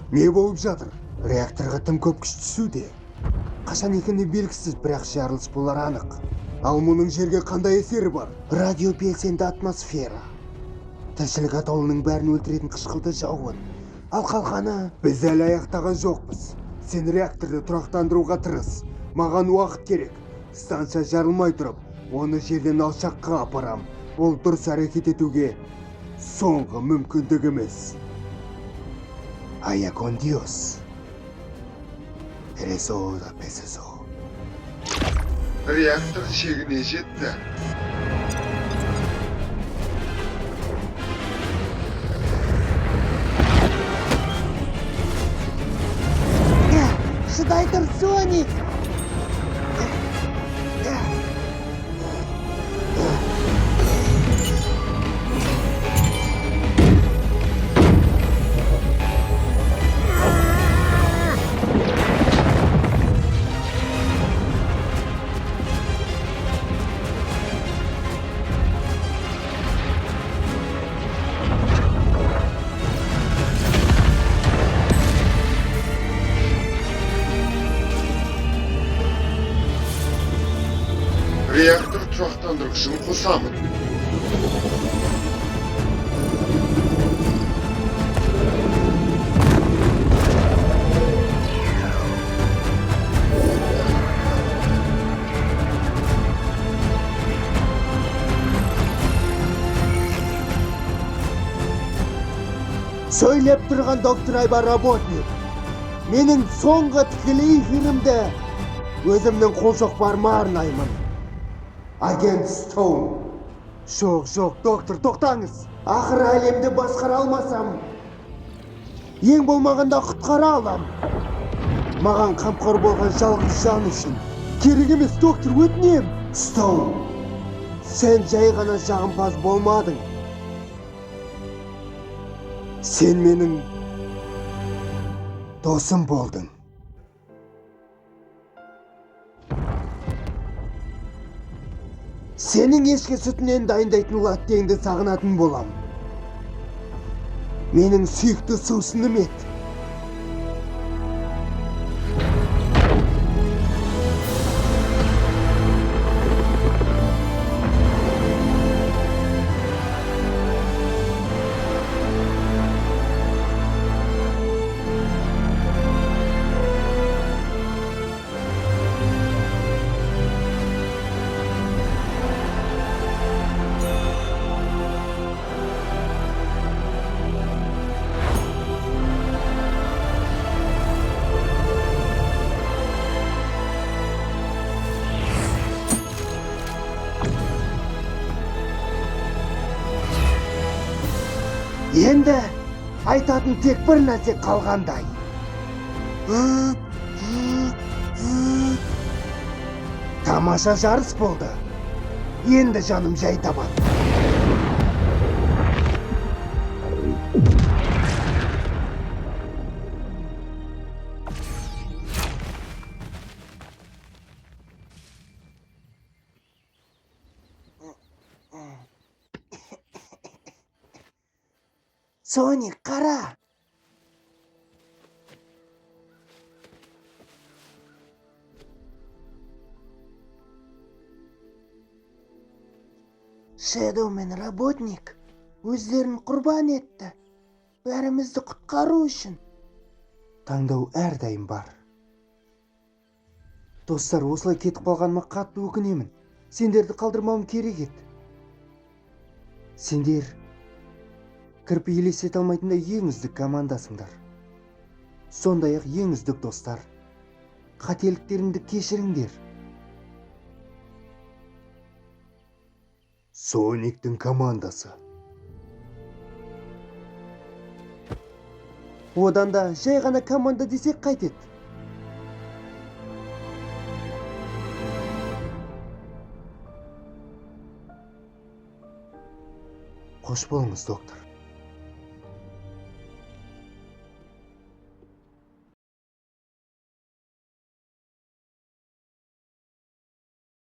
Не болып жатыр? Реакторға тым көп күш түсуде. Қашан екені белгісіз, бірақ жарылыс болар анық. Ал мұның жерге қандай әсері бар? Радиобелсенді атмосфера. Тіршілік атаулының бәрін өлтіретін қышқылды жауын. Ал қалғаны біз әлі аяқтаған жоқпыз. Сен реакторды тұрақтандыруға тырыс. Маған уақыт керек. Станция жарылмай тұрып, оны жерден алшаққа апарам. Ол дұрыс әрекет етуге соңғы мүмкіндігіміз. Aya con Dios. Eres oda peseso. Reaktör şeklinde жетті. Шыдай тұр, Соник! Reaktör тұрақтандырғышын қосамын. Сөйлеп тұрған доктор Айбар работник. Менің соңғы тікелей эфирімді өзімнің қолшоқпарыма арнаймын. Агент Стоун. Жоқ, доктор, тоқтаңыз. Ақыр әлемді басқара алмасам, ең болмағанда құтқара алам. Маған қамқор болған жалғыз жан үшін. Керек емес, доктор, өтінем. Стоун, сен жай ғана жағымпаз болмадың. Сен менің досым болдың. Сенің ешкі сүтінен дайындайтын латтеңді сағынатын болам. Менің сүйікті сусыным ет. Енді айтатын тек бір нәрсе қалғандай. Тамаша жарыс болды. Енді жаным жай табады. Соник, қара! Шэдоу мен работник өздерін құрбан етті. Бәрімізді құтқару үшін. Таңдау әрдайым бар. Достар, осылай кетіп қалғаныма қатты өкінемін. Сендерді қалдырмауым керек еді. Сендер кірпі елестете алмайтындай ең үздік командасыңдар. Сондай-ақ ең үздік достар. Қателіктеріңді кешіріңдер. Сониктің командасы. Одан да жай ғана команда десек қайтеді. Қош болыңыз, доктор.